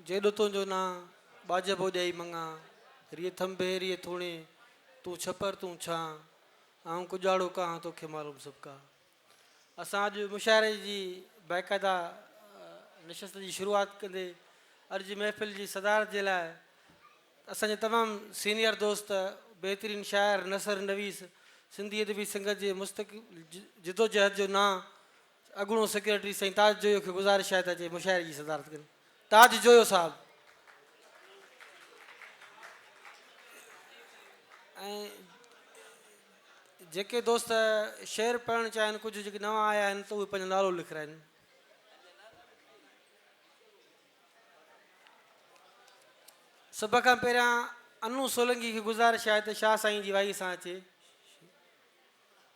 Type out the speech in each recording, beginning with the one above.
जेॾो तुंहिंजो ना बाज बोॾाई मंगा रिए थंबे रिए थोणे तूं छपर तूं छा आऊं कुॼाड़ो कहां तोखे मालूम सभु का। असां अॼु मुशाइरे जी बाक़ाइदा नशस्त जी शुरूआति कंदे अॼु जी महफ़िल जी सदारत जे लाइ असांजे तमामु सीनियर दोस्त बहितरीनु शाइर नसर नवीस सिंधी अदबी संगत जे मुस्तक़िल जिदोजहद जो नां अॻूणो सेक्रेटरी साईं ताज जोयो खे गुज़ारिश आहे त अचे मुशाइरे जी सदारत कनि। ताज जोयो साहब। ऐं जेके दोस्त शेर पढ़णु चाहिनि कुझु जेके नवां आया आहिनि त उहे पंहिंजो नालो लिखाइनि। सभ खां पहिरियां अनु सोलंकी खे गुज़ारिश आहे त शाह साईं जी वाई सां अचे।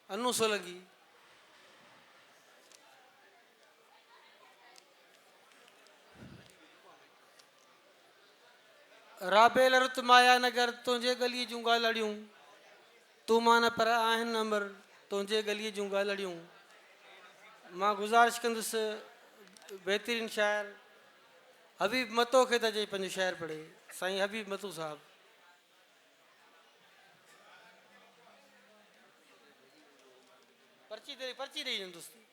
अनु सोलंकी। राबेल रुत माया नगर तुंहिंजे गलीअ जूं ॻाल्हियूं तूं मां न पर आहिनि अमर तुंहिंजे गलीअ जूं ॻाल्हियूं। मां गुज़ारिश कंदुसि बहितरीनु शाइर हबीब मतो खे त अचे पंहिंजो शाइर पढ़े। साईं हबीब मतो साहब। पर्ची ॾेई वेंदुसि।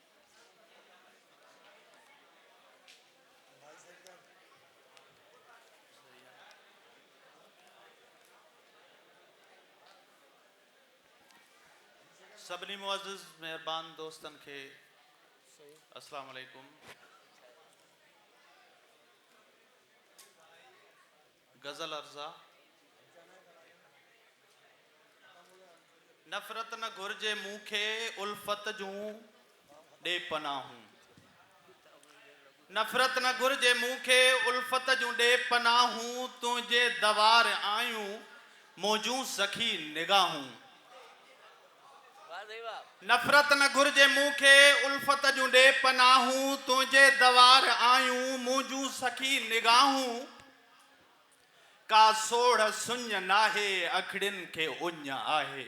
सभिनी मुअज़्ज़िज़ मेहरबान दोस्तन खे अस्सलाम वालेकुम। गज़ल अर्ज़ा। नफ़रत न घुर्जे मूंखे उल्फत जूं ॾे पनाहूं। नफ़रत न घुर्जे मूंखे उल्फत जूं ॾे पनाहूं तुंहिंजे दवार आयूं मौजूं सखी निगाहूं। नफ़रत न घुर्जे मूंखे उल्फत जूं ॾे पनाहूं तुंहिंजे दवार आयूं मौजूं सखी निगाहूं। का सोढ़ सुञ नाहे अखड़ियुनि खे उञ आहे।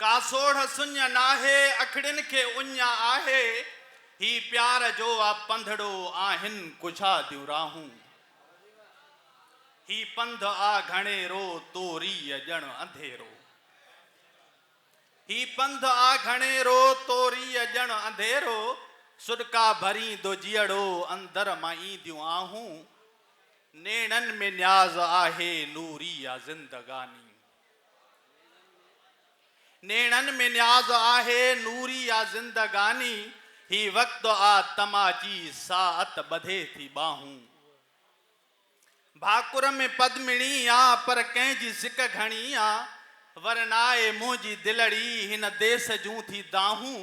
का सोढ़ सुञ नाहे अखड़ियुनि खे उञ आहे। ही प्यार जो आ पंधड़ो आहिनि कुछादियूं राहूं। ही पंध आ घणेरो तोरीअ ॼण अंधेरो। ही पंध आ घणेरो तोरीअ ॼण अंधेरो। सुॾका भरींदो जीअड़ो अंदर मां ईंदियूं आहूं। नेणनि में न्याज़ आहे नूरी आ ज़िंदगानी। नेणनि में न्याज़ आहे नूरी आ ज़िंदगानी। ही वक़्तु आ तमाची साअत ॿधे थी ॿाहूं। भाकुर में पद्मिणी आ पर कंहिंजी सिक घणी आ। वरनाए मुंहिंजी दिलड़ी हिन देस जूं थी दाहूं।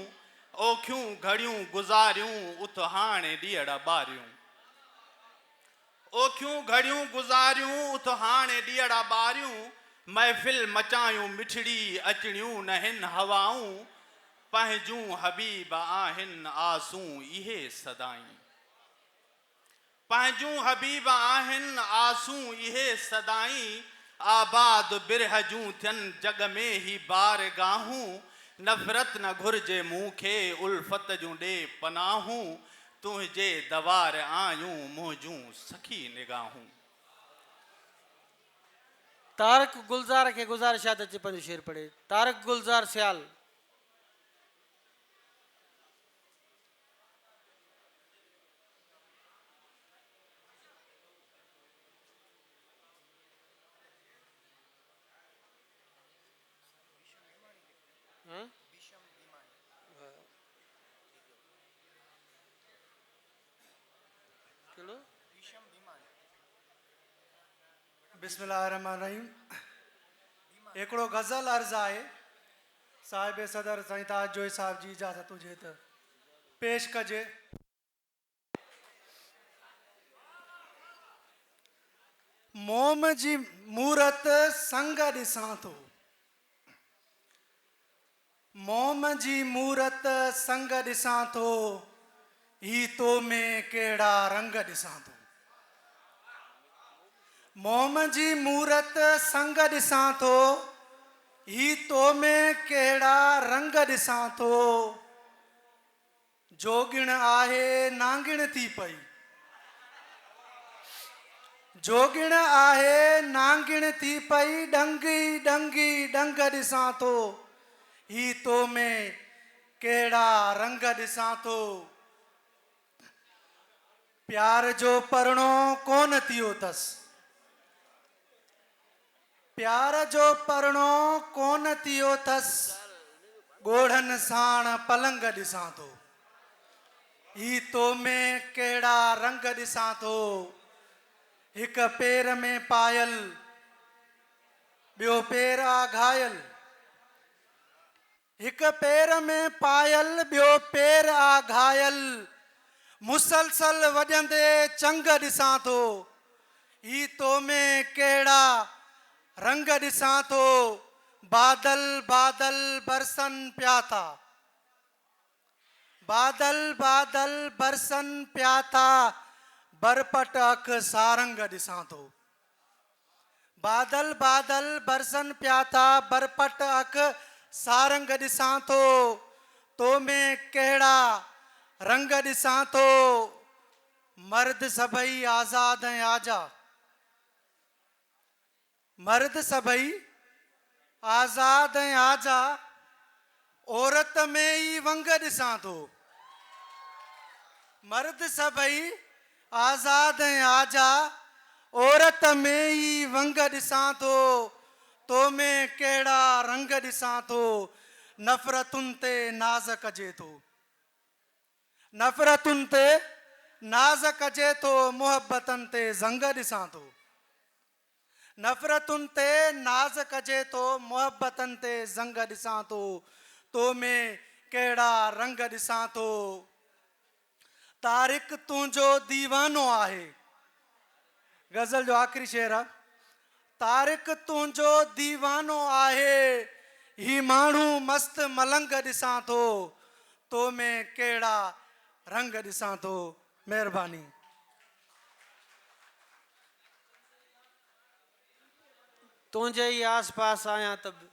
ओखियूं घड़ियूं गुज़ारियूं उथ हाणे ॾीअड़ ॿारियूं। ओखियूं घड़ियूं गुज़ारियूं उथ हाणे ॾीअड़ ॿारियूं। महफ़िल मचायूं मिठड़ी अचणियूं न हिन हवाऊं। पंहिंजूं हबीब आहिनि आसूं इहे सदाई। पंहिंजूं हबीब आहिनि आसूं इहे सदाई। आबाद बिरह जूं थियनि जग में ही बारगाहूं। नफ़रत न घुर्जे मूंखे उल्फत जूं ॾे पनाहूं तुंहिंजे दवार आयूं मुंहिंजूं सखी निगाहूं। तारक गुलज़ार खे गुज़ारिश आहे त अचे पंहिंजो शेर पढ़े। तारक गुलज़ार सियाल। बिस्मिल्लाहिर्रहमानिर्रहीम। हिकिड़ो गज़ल अर्ज़ आहे साहिब सदर साईं ताज जोई साहब जी इजाज़त हुजे त पेश कजे। मोम जी मूरत संग ॾिसां थो। मोम जी मूरत संग ॾिसां थो। ही तो में कहिड़ा रंग ॾिसां थो। मोम जी मूरत संग ॾिसां थो। ही तो में कहिड़ा रंग ॾिसां थो। जोगिण आहे नांगिण थी पई। जोगिण आहे नांगिण थी पई डंगी डंगी डंग ॾिसां थो ही तो में कहिड़ा रंग ॾिसां थो प्यार जो परणो कोन थियो अथसि प्यार जो परणो कोन थियो अथसि ॻोढ़नि साण पलंग ॾिसां थो ही तो में कहिड़ा रंग ॾिसां थो हिक पेर में पायल ॿियो पेर आ घायल हिक पेर में पायल ॿियो पेर आ घायल मुसलसल वॼंदे चंग ॾिसां थो ही तो में कहिड़ा रंग ॾिसां थो बादल बादल बरसन पिया था बादल बादल बरसन पिया था बरपट अख सारंग ॾिसां थो बादल बादल बरसन पिया था बरपट अख सारंग ॾिसां थो तो में कहिड़ा रंग ॾिसां थो मर्द सभई आज़ाद ऐं आजा मर्द सभई आज़ाद ऐं आजा औरत में ई वंग ॾिसां थो मर्द सभई आज़ाद ऐं आजा औरत में ई वंग ॾिसां थो तो में कहिड़ा रंग ॾिसां थो नफ़रतुनि ते नाज़ कजे थो नफ़रतुनि ते नाज़ कजे थो मुहबतनि ते ज़ंग ॾिसां थो नफ़रतुनि ते नाज़ कजे थो मुहबतनि ते ज़ंग ॾिसां थो तो में कहिड़ा रंग ॾिसां थो तारिक तुंहिंजो दीवानो आहे गज़ल जो आख़िरी शेर आहे तारिक तुंहिंजो दीवानो आहे ही माण्हू मस्त मलंग ॾिसां थो तो में कहिड़ा रंग ॾिसां थो महिरबानी तुंहिंजे ई आस पास आहियां त बि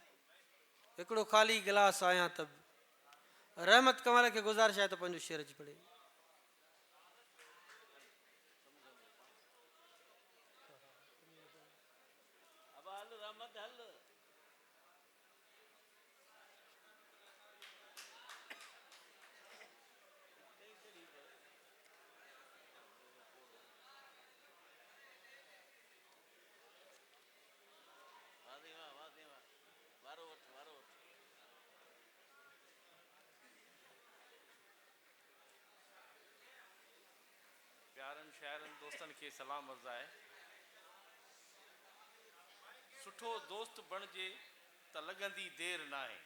हिकिड़ो ख़ाली गिलास आहियां त बि रहमत कमल खे गुज़ारिश आहे त पंहिंजो शेर अची पढ़े प्यारनि शाइरनि दोस्तनि खे सलाम अर्ज़ु आहे सुठो दोस्त बणिजे त लॻंदी देरि नाहे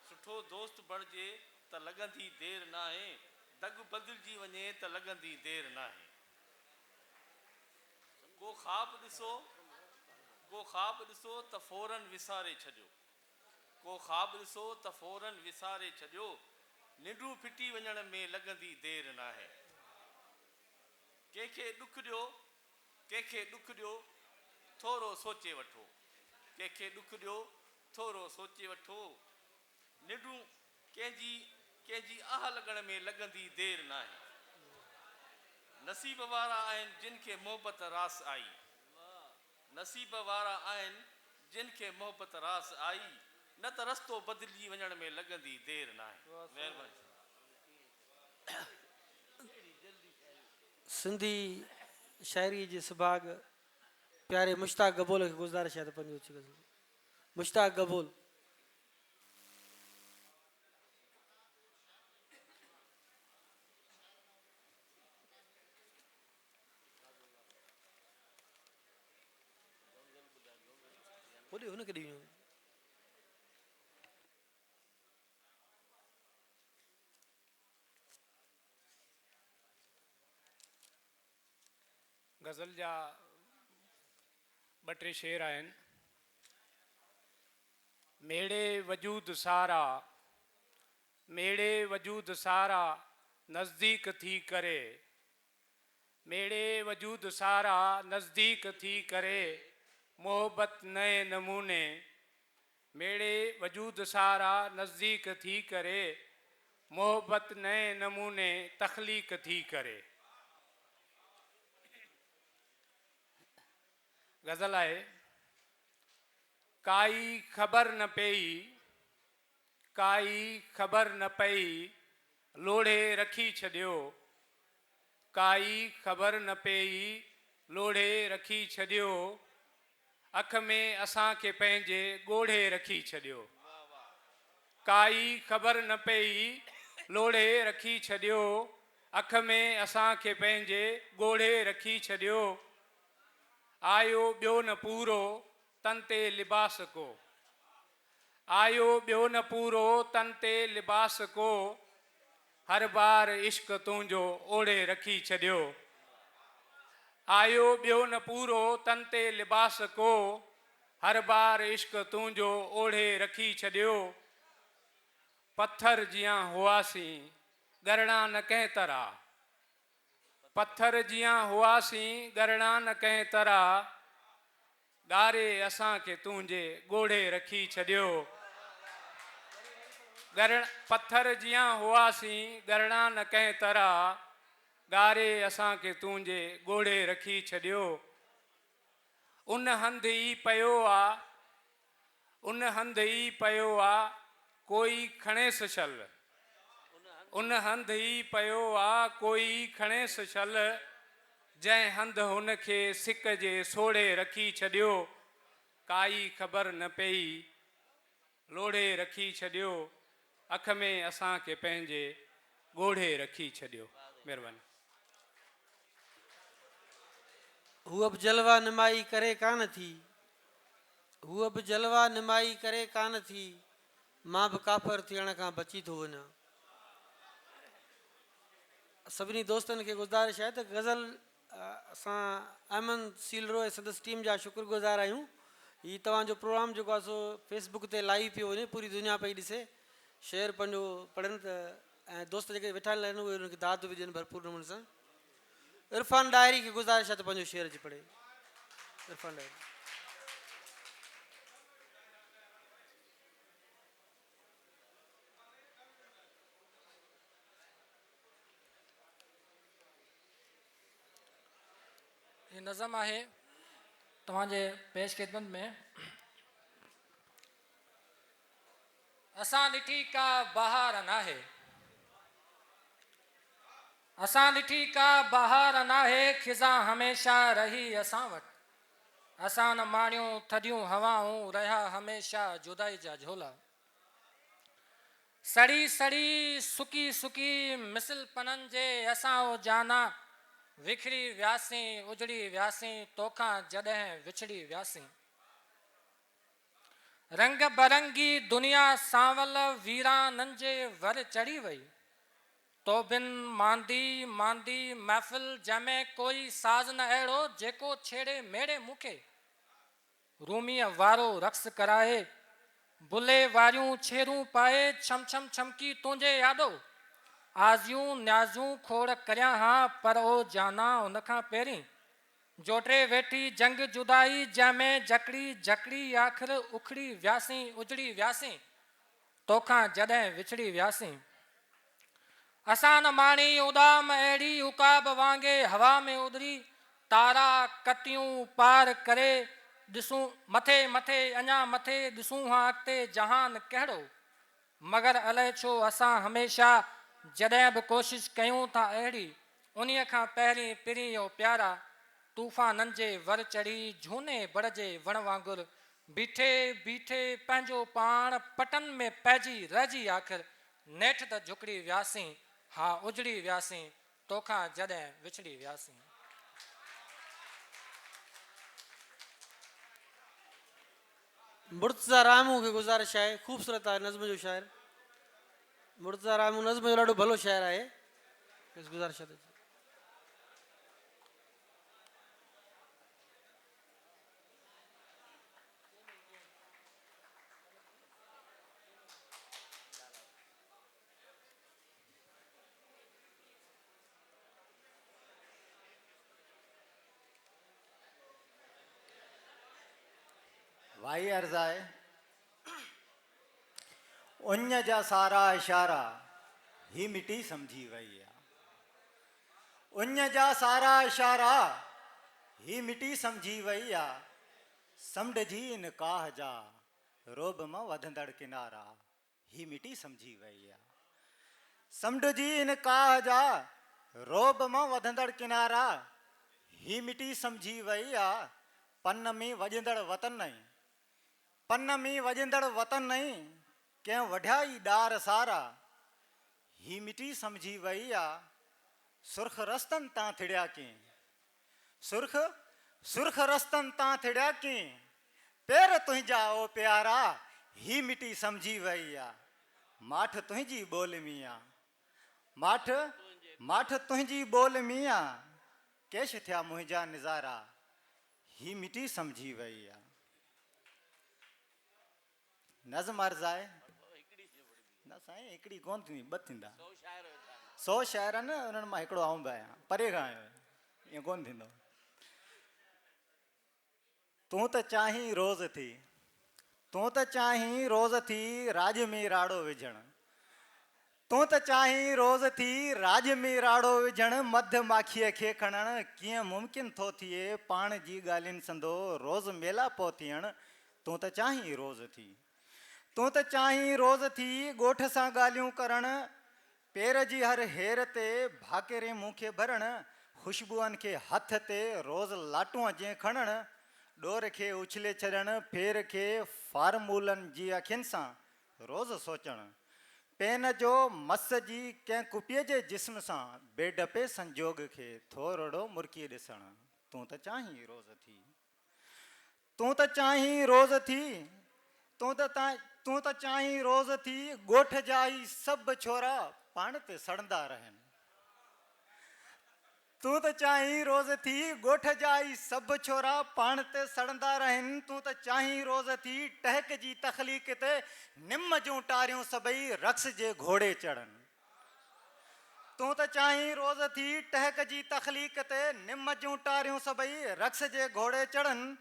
सुठो दोस्त बणिजे त लॻंदी देरि नाहे दग बदिलजी वञे त लॻंदी देरि नाहे को ख़्वाब ॾिसो त फ़ौरन विसारे छॾियो को ख़्वाब ॾिसो त फ़ौरन विसारे छॾियो निंडूं फिटी वञण में लॻंदी देरि नाहे कंहिंखे ॾुख ॾियो थोरो सोचे वठो कंहिंखे ॾुख ॾियो थोरो सोचे वठो निंडूं कंहिंजी आह लॻण में लॻंदी देरि नाहे नसीब वारा आहिनि जिन खे मोहबत रास आई नसीब वारा आहिनि जिन खे मोहबत रास आई न त रस्तो बदिलजी वञण में लॻंदी देरि नाहे महिरबानी सिंधी शाइरी जे सुभाग प्यारे मुश्ताक गबोल खे गुज़ारिश आहे त पंहिंजो अची गज़ल मुश्ताक गबोल होॾे हुनखे ॾिनो गज़ल जा ॿ टे शेर आहिनि मेड़े वजूद सारा नज़दीक थी करे मेड़े वजूद सारा नज़दीक थी करे मोहब्बत नए नमूने मेड़े वजूद सारा नज़दीक थी करे मोहब्बत नए नमूने तख्लीक थी करे गज़ल आहे, काई ख़बर न पई, काई ख़बर न पई, लोढ़े रखी छॾियो, काई ख़बर न पई, लोढ़े रखी छॾियो, अख में असांखे पंहिंजे ॻोढ़े रखी छॾियो। काई ख़बर न पई, लोढ़े रखी छॾियो, अख में असांखे पंहिंजे ॻोढ़े रखी छॾियो। आयो ॿियो न पूरो तन ते लिबास को, आयो ॿियो न पूरो तन ते लिबास को, हर बार इश्क तुंहिंजो ओढ़े रखी छॾियो। आयो ॿियो न पूरो तन ते लिबास को, हर बार इश्क तुंहिंजो ओढ़े रखी छॾियो। पत्थर जियां हुआसीं ॻरणा न कंहिं तरह, पत्थर जियां हुआसीं ॻरणा न कंहिं तरह, ॻारे असांखे तुंहिंजे ॻोढ़े रखी छॾियो। पत्थर जियां हुआसीं ॻरणा न कंहिं तरह, ॻारे असांखे तुंहिंजे ॻोढ़े रखी छॾियो। उन हंधि ई पियो आहे, उन हंधि ई पियो आहे, कोई खणेसि छल, उन हंधि ई पियो आहे, कोई खणेसि छल, जंहिं हंधि हुनखे सिक जे सोढ़े रखी छॾियो। काई ख़बर न पई, लोढ़े रखी छॾियो, अख में असांखे पंहिंजे ॻोढ़े रखी छॾियो। महिरबानी। हूअ बि जलवा निमाई करे कान थी, हूअ बि जलवा निमाई करे कान थी, मां बि काफ़र थियण खां बची थो वञा। सभिनी दोस्तनि खे गुज़ारिश आहे त गज़ल असां अमन सीलरो ऐं संदसि टीम जा शुक्रगुज़ार आहियूं। हीउ तव्हांजो प्रोग्राम जेको आहे सो फेसबुक ते लाइव पियो वञे, पूरी दुनिया पई ॾिसे, शेयर पंहिंजो पढ़नि त ऐं दोस्त जेके वेठा आहिनि उहे उनखे दाद बि ॾियनि भरपूर नमूने सां। इरफान डायरी खे गुज़ारिश आहे त पंहिंजो शेयर अची पढ़े। इरफान डायरी। ये नज़म आहे तव्हांजे पेश ख़िदमत में। असां ॾिठी का बहार नाहे, असां ॾिठी का बहार नाहे, खिज़ा हमेशा रही असां वटि, असां न माणियूं थधियूं हवाऊं, रहिया हमेशा जुदाई जा झोला। सड़ी सड़ी सुकी सुकी मिसल पननि जे असां ओ जाना, विखरी वियासीं उजड़ी वियासीं, तोखां जॾहिं विछड़ी वियासीं। रंग बरंगी दुनिया सांवल वीराननि जे वर चढ़ी वई, तो बिन मांदी मांदी महफ़िल जंहिंमें कोई साज़ न अहिड़ो जेको छेड़े मेड़े मूंखे, रूमीअ वारो रक़्स कराए, बुले वारियूं छेरूं पाए, छम छम छमकी तुंहिंजे यादो, आज़ियूं न्याज़ूं खोड़ करियां हा, पर ओ जाना उन खां पहिरीं जोटे वेठी जंग जुदाई, जंहिंमें जकड़ी जकड़ी आख़िर उखड़ी वियासीं उजड़ी वियासीं, तोखां जॾहिं विछड़ी वियासीं। असां न माणी उदाम अहिड़ी उकाब वांगे हवा में उॾरी, तारा कतियूं पार करे ॾिसूं मथे मथे अञा मथे ॾिसूं हा अॻिते जहान कहिड़ो, मगर अलाए छो असां हमेशह जॾहिं बि कोशिशि कयूं था अहिड़ी, उन्हीअ खां पहिरीं पिरीं ओ प्यारा, तूफ़ाननि जे वर चढ़ी झूने बड़ जे वण वांगुरु, बीठे बीठे पंहिंजो पाण पटनि में पइजी रहिजी आख़िर नेठि त झुकड़ी वियासीं, हा उजड़ी वियासीं, तोखां जॾहिं विछड़ी वियासीं। मुर्तज़ा रामू खे गुज़ारिश आहे, ख़ूबसूरत आहे नज़म जो शाइर। मुर्तज़ा रामू नज़म जो ॾाढो भलो शाइर आहे। गुज़ारिश आहे। भाई अर्ज़ आहे, उञ जा सारा इशारा ही मिटी समझी वई आहे, उञ जा सारा इशारा ही मिटी समझी वई आहे, समझी इन काह जा रोब मां वधंदड़ किनारा ही मिटी समझी वई आ। समझी इन काह जा रोब मां वधंदड़ किनारा ही मिटी समझी वई आ। पन में वजंदड़ वतन नहीं, पन में वजंदड़ वतन नहीं, कंहिं वढियाई ॾार सारा ही मिटी समझी वई आ। सुर्ख रस्तन तां थिड़िया कीं, सुर्ख सुर्ख रस्तन तां थिड़िया कीं, पेर तुंहिंजा ओ प्यारा ही मिटी समझी वई आ। माठ तुंहिंजी ॿोल में आ, माठ माठ तुंहिंजी ॿोल में आ, केश थिया मुंहिंजा निज़ारा ही मिटी समझी वई आ। नज़म अर्ज़ आहे न साईं, हिकिड़ी कोन थींदी, ॿ थींदा। 100 शाइर आहिनि, उन्हनि मां हिकिड़ो आऊं बि आहियां, परे खां आयो आहियां, ईअं कोन थींदो। तूं त चाहीं रोज़ थी, तूं त चाहीं रोज़ थी राज में राड़ो विझण, तूं त चाहीं रोज़ थी राज में राड़ो विझण, मध्य माखीअ खे खणण कीअं मुमकिन थो थिए पाण जी ॻाल्हियुनि संदो रोज़ मेला पो थियण। तूं त चाहीं रोज़ थी, तूं त चाहीं रोज़ थी ॻोठ सां ॻाल्हियूं करण, पेर जी हर हेर ते भाकेरे मुंहुं खे भरण, ख़ुशबूअनि खे हथ ते रोज़ लाटूअ जे खणण, ॾोर खे उछले छॾण, फेर खे फार्मूलनि जी अखियुनि सां रोज़ सोचण, पेन जो मस जी कंहिं कुपीअ जे जिस्म सां बेडपे संजोग खे थोरो मुरकी ॾिसण। तूं त चाहीं रोज़ थी, तूं त चाहीं रोज़ थी, तूं त चाहीं रोज़ थी ॻोठ जा ई सभु छोरा पाण ते सड़ंदा रहनि, तूं त चाहीं रोज़ थी ॻोठ जा ई सभु छोरा पाण ते सड़ंदा रहनि, तूं त चाहीं रोज़ थी टहक जी तख़लीक़ ते निम जूं टारियूं सभई रक्स जे घोड़े चढ़नि, तूं त चाहीं रोज़ थी टहक जी तख़लीक़ ते निम जूं टारियूं सभई रक्स जे घोड़े चढ़नि,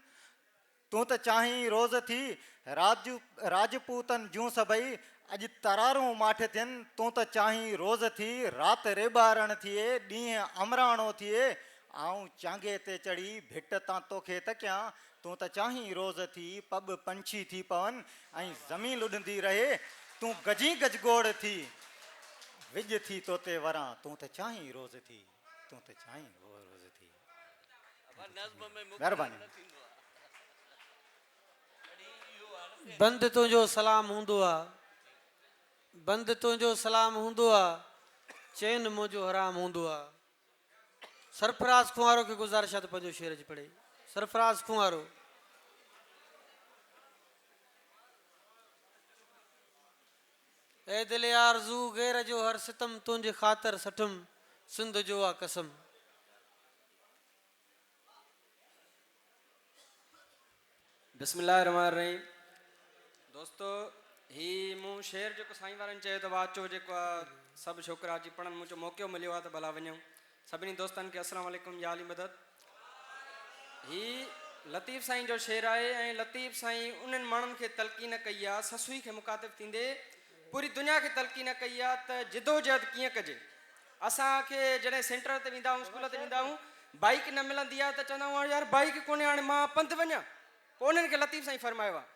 तूं त चाहीं रोज़ थी राजपूतनि जूं सभई अॼु तरारूं माठ थियनि, तूं त चाहीं रोज़ थी राति रेॿारण थिए ॾींहुं अमराणो थिए, आऊं चांगे ते चढ़ी भिट तां तोखे तकियां, तूं त चाहीं रोज़ थी पब पंछी थी पवनि ऐं ज़मीन लुॾंदी रहे, तूं गजी गजगोड़ थी विज थी तोते वरां, तूं त चाहीं रोज़ थी, तूं त चाहीं रोज़ थी। महिरबानी। बंदि तुंहिंजो सलाम हूंदो आहे, बंदि तुंहिंजो सलाम हूंदो आहे, चैन मुंहिंजो हराम हूंदो आहे। सरफराज़ खुंवारो खे गुज़ारिश आहे त पंहिंजो शेर अची पढ़े। सरफराज़ खुंवारो। ए दिल आरज़ू गैर जो हर सितम तुंहिंजे ख़ातिर सठम सिंध जो आहे कसम। बिस्मिल्लाहिर्रहमानिर्रहीम। दोस्तों ही मूं शेर जेको साईं वारनि चयो त वाचो जेको आहे सभु छोकिरा अची पढ़नि, मुंहिंजो मौक़ो मिलियो आहे त भला वञूं। सभिनी दोस्तनि खे अस्सलाम वालेकुम, या अली मदद। ही लतीफ़ साईं जो शेर आहे ऐं लतीफ़ साईं उन्हनि माण्हुनि खे तलक़ीन कई आहे, ससुई खे मुखातिब थींदे पूरी दुनिया खे तलक़ीन कई आहे त जिदोजहद कीअं कजे। असांखे जॾहिं सेंटर ते वेंदा आहियूं, स्कूल ते वेंदा आहियूं, बाइक न मिलंदी आहे त चवंदा आहियूं यार बाइक कोन्हे, हाणे मां पंधु वञा। पोइ उन्हनि खे लतीफ़ साईं फरमायो आहे,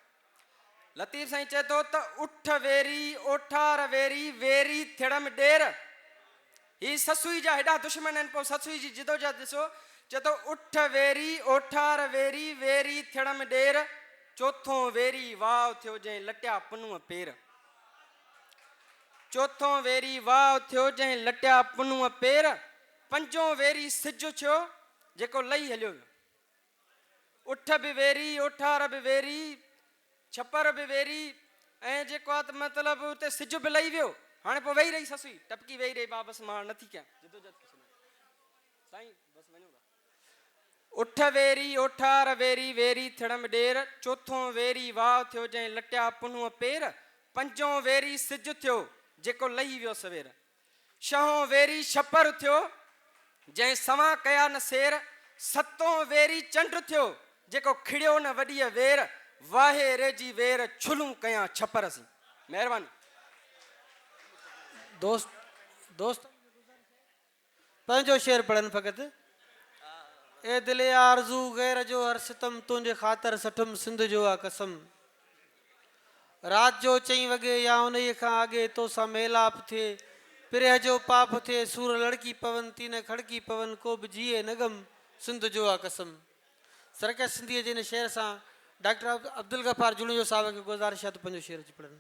लतीफ़ साईं चए थो त उठ वेरी ओठार वेरी वेरी थिड़म ॾेर। ही ससुई जा हेॾा दुश्मन आहिनि, पोइ ससुई जी जिदोजहद ॾिसो। चए थो उठ वेरी ओठार वेरी वेरी थिड़म ॾेर, चोथों वेरी वाव थियो जंहिं लटिया पुनूअ पेर। चोथों वेरी वाव थियो जंहिं लटिया पुनूअ पेर, पंजों वेरी सिज थियो जेको लही हलियो वियो। उठ बि वेरी ओठार बि वेरी छपर बि वेरी ऐं जेको आहे त मतिलबु उते सिज बि लही वियो। हाणे पोइ वेही रही ससुई टपकी वेही रही, बसि मां नथी कयां साईं, बसि वञो था। उठ वेरी ओठार वेरी वेरी थिड़म ॾेर, चोथों वेरी वाव थियो जंहिं लटिया पुनूअ पेर, पंजों वेरी सिज थियो जेको लही वियो सवेर, छहों वेरी छपर थियो जंहिं सवां कया न सेर, सतों वेरी चंड थियो जेको खिड़ियो न वॾीअ वेर, वाहे रेजी वेर छुलूं कयां छपर सी। महिरबानी। दोस्त पंहिंजो शेर पढ़नि फ़क़ति। ए दिले आरज़ू गैर जो हर सितम तुंहिंजे ख़ातिर सठम सिंध जो आ कसम। रात जो 4 वगे या उन खां आगे तो सा मेलाप थिए पिरह जो पाप थिए सूर लड़की पवन तीन खड़की पवन को बि जिए नगम सिंध जो आ कसम। सरकस सिंधीअ जे हिन शेर सां डॉक्टर अब्दुल गफ़ार जुणियो साहब खे गुज़ारिश आहे त पंहिंजो शेर अची पढ़नि।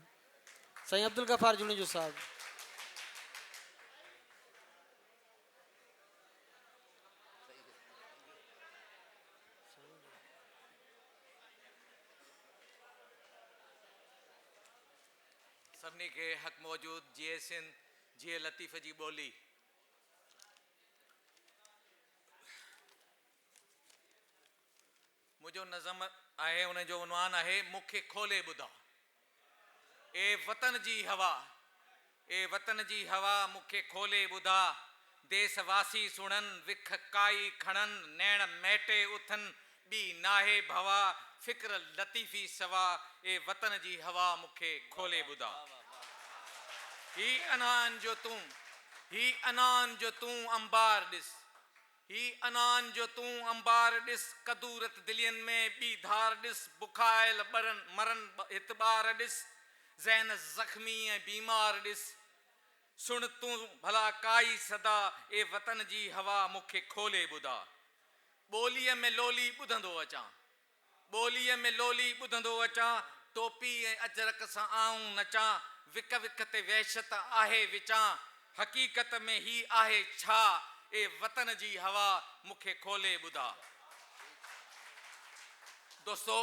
साईं अब्दुल गफ़ार जुणियो साहब। सभिनी खे हक़ मौजूद जिए सिंध जिए लतीफ़ जी ॿोली। मुंहिंजो नज़म आहे, उन जो उनवान आहे मूंखे खोले ॿुधा। ए वतन जी हवा, ए वतन जी हवा मूंखे खोले ॿुधा। देशवासी सुणन विख काई खणन नैण मैटे उथन ॿी नाहे भवा फिक्र लतीफ़ी सवा। ए वतन जी हवा मूंखे खोले ॿुधा। ही अनान जो तूं, ही अनान जो तूं अंबार ॾिस, ही अनान जो तूं अंबार ॾिस कदूरत दिलियन में ॿी धार ॾिस बुखायल ॿरन मरन हित ॿार ॾिस ज़हन ज़ख्मी ऐं बीमार ॾिस। सुण तूं भला काई सदा ए वतन जी हवा मूंखे खोले ॿुधा। ॿोलीअ में लोली ॿुधंदो अचां, ॿोलीअ में लोली ॿुधंदो अचां टोपी ऐं अजरक सां आऊं नचां। विक विक ते वहशत आहे विचां हक़ीक़त में ही आहे छा। ए वतन जी हवा मूंखे खोले ॿुधा। दोस्तो,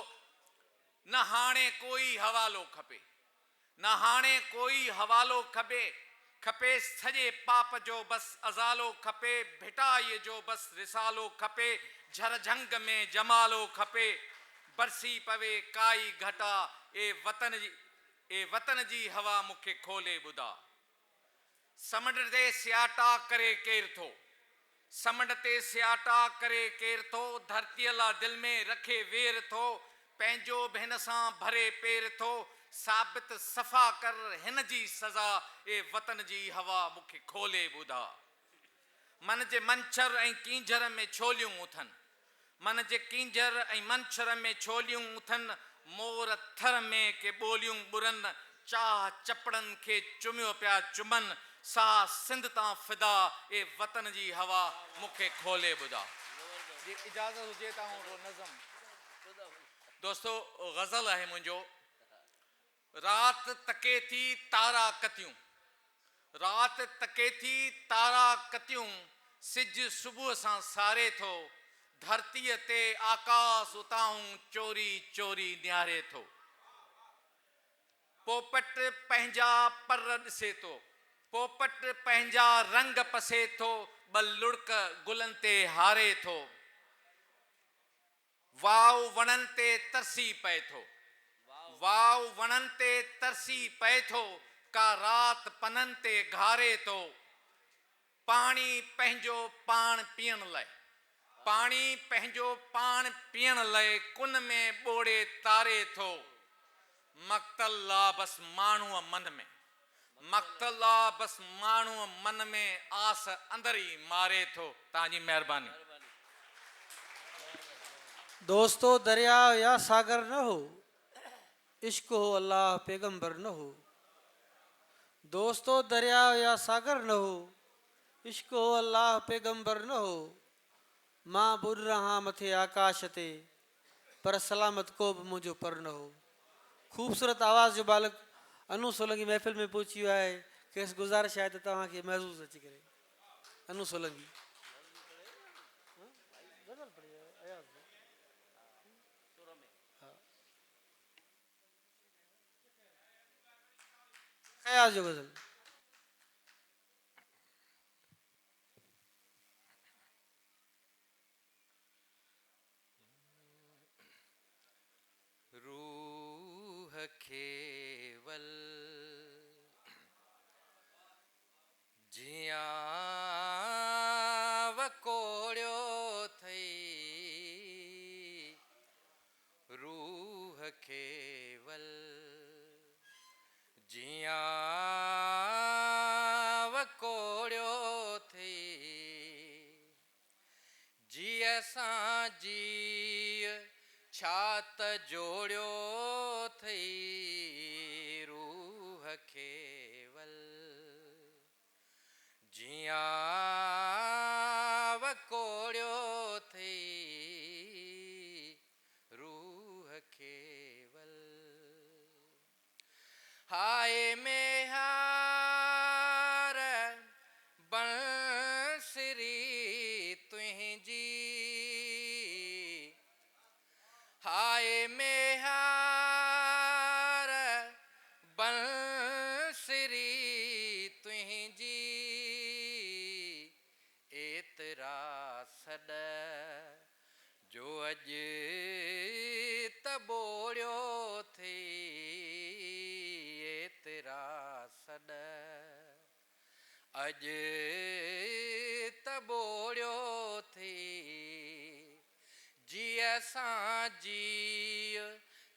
न हाणे कोई हवालो खपे, न हाणे कोई हवालो खपे। खपे सॼे पाप जो बस अज़ालो खपे, भिटाईअ जो बस रिसालो खपे, झर झंग में जमालो खपे, बरसी पवे काई घटा। ए वतन जी हवा मूंखे खोले ॿुधा। समंड ते सियाटा करे केर थो, समंड ते सियाटा करे केर थो, धरतीअ ला दिल में रखे वेर थो, पंहिंजो बि हिन सां भरे पेर थो, साबित सफ़ा कर हिन जी सज़ा। ए वतन जी हवा मूंखे खोले ॿुधा। मन जे मंछर ऐं कींझर में छोलियूं उथनि, मन जे कींझर ऐं मंछर में छोलियूं उथनि, मोर थर में के ॿोलियूं ॿुरनि, चाह चपड़नि खे चुमियो पिया चुमनि, सा सिंध तां फिदा। ए वतन जी हवा मूंखे खोले ॿुधा। इजाज़त हुजे त नज़म। दोस्तो, गज़ल आहे मुंहिंजो। रात तके थी तारा कतियूं, रात तके थी तारा कतियूं, सिज सुबुह सां सारे थो, धरतीअ ते आकाश उताऊं चोरी चोरी निहारे थो। पोपट पंहिंजा पर ॾिसे थो, पोपट पंहिंजा रंग पसे थो, ॿ लुड़क गुलनि ते हारे थो, वाव वणनि ते तरसी पए थो, वाव वणनि ते तरसी पए थो, का रात पननि ते घारे थो, पाणी पंहिंजो पाण पीअण लाइ, पाणी पंहिंजो पाण पीअण लाइ कुन में ॿोड़े तारे थो, मक़्तला बस माण्हूअ मन में, मक़्तला बस माण्हूअ मन में आस अंदरि ई मारे थो। तव्हांजी महिरबानी। दोस्तों, दरिया या सागर न हो, इश्क हो अल्लाह पैगंबर न हो। दोस्तों, दरिया या सागर न हो, इश्क हो अल्लाह पैगंबर न हो। मां बुर रहा मथे आकाश ते, पर सलामत को बि मुंहिंजो पर न हो। खूबसूरत आवाज़ जो बालक अनु सोलंकी महफ़िल में पहुची वियो आहे। खेसि गुज़ारिश आहे त तव्हांखे महसूस अची करे। अनु सोलंकी ख़याल जो गज़ल। रूह खेवल जिया वकोड़ियो थई, रूह खेवल जिया वकोड़ियो थई, जिया सां जी छात जोड़ियो थई रूह खे वल जियां वकोड़ियो थई रूह खे वल हाय में हार बंसरी तुंहिंजी हाय में हार बंसरी तुंहिंजी एतरा सॾ जो अॼु त बोड़ियो थी एतरा सॾ अॼु त बोड़ियो थी जीअं सां जी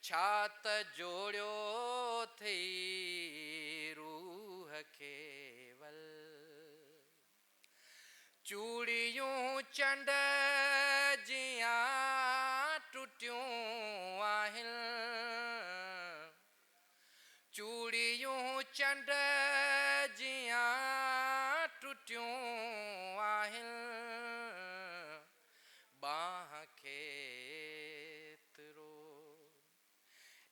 छात जोड़ियो थी रूह खे वल चूड़ियूं चंड जियां टुटियूं आहिनि चूड़ियूं चंड जियां टुटियूं आहिनि बाह खे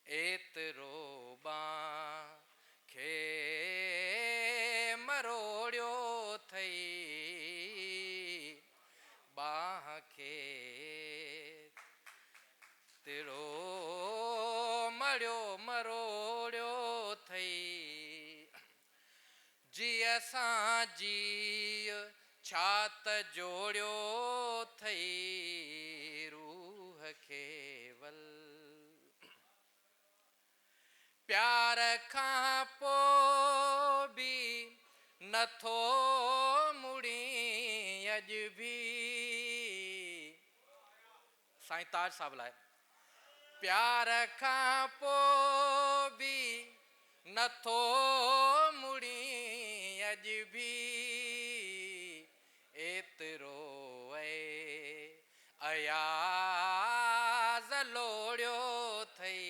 एतिरो बाह खे मरोड़ियो थई बाह खे तिरो मरोड़ियो थई जीअं सां जी छात जोड़ियो थई रूह खे वल प्यार खां पोइ बि नथो मुड़ी अॼु बि साईं ताज साहब लाइ प्यार खां पोइ बि नथो मुड़ी अॼु बि एतिरो अयाज़ लोड़ियो थई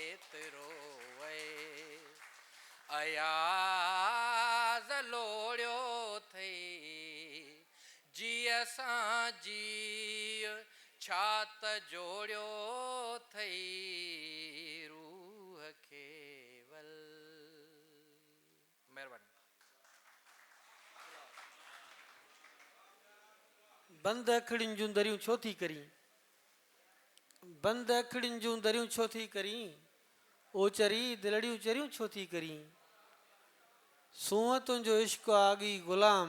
एतिरो अयाज़ लोड़ियो थई जीअं सां जी छात जोड़ियो थई रूह खे वल महिरबानी बंद अखड़ियुनि जूं दरियूं छो थी करी बंद अखड़ियुनि जूं दरियूं छो थी करी ओ चरी दिलड़ियूं चरियूं छो थी करी सूंह तुंहिंजो इश्क आगी गुलाम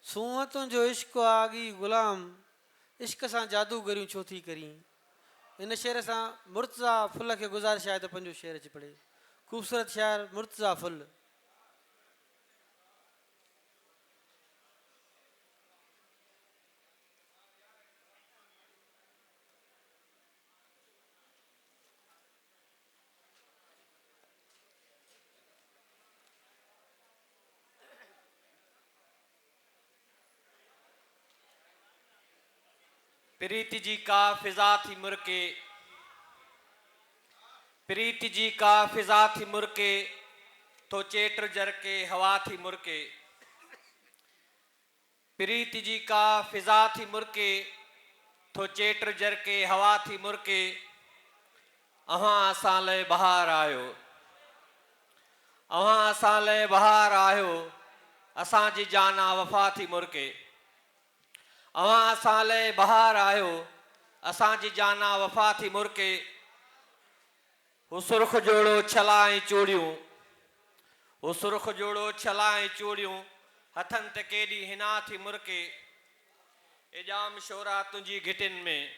सूंह तुंहिंजो इश्क आगी गुलाम इश्क सां जादूगरियूं छो थी करी इन शेर सां मुर्तज़ा फुल खे गुज़ारिश आहे त पंहिंजो शेर अची पढ़े ख़ूबसूरत शाइर मुर्तज़ा फुल प्रीति जी का फिजा थी मुर्के प्रीति जी का फिजा थी मुर्के तो चेटर जर के हवा थी मुर्के प्रीति जी का फिजा थी मुर्के तो चेटर जर के हवा थी मुर्के अहां असां लाइ बहार आयो अहां असां लाइ बहार आयो असांजी जाना वफ़ा थी मुर्के अवां असां लाइ बहार आयो असांजी जाना वफ़ा थी मुर्के हू सुर्ख जोड़ो छला ऐं चूड़ियूं हू सुर्ख जोड़ो छला ऐं चूड़ियूं हथनि ते केॾी हिना थी मुर्के एजाम शोरा तुंहिंजी घिटिन में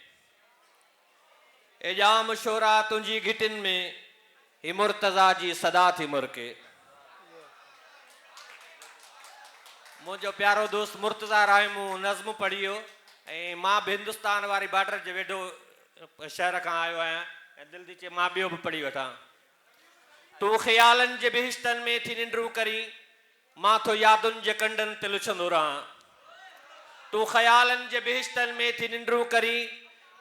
एजाम शोरा तुंहिंजी घिटिन में ही मुर्तज़ा जी सदा थी मुर्के मुझो प्यारो दोस्त मुर्तज़ा रायमू नज़्म पढ़ियो ऐं मां बि हिंदुस्तान वारी बॉर्डर जे वेढो शहर खां आयो आहियां ऐं दिलि थी चए मां ॿियो बि पढ़ी वठां तूं ख़्यालनि जे बिहिश्तनि में थी निंड्रू करी मां थो यादुनि जे कंडनि ते लुछंदो रहां तू ख़यालन जे बिहिश्तन में थी निंड्रू करी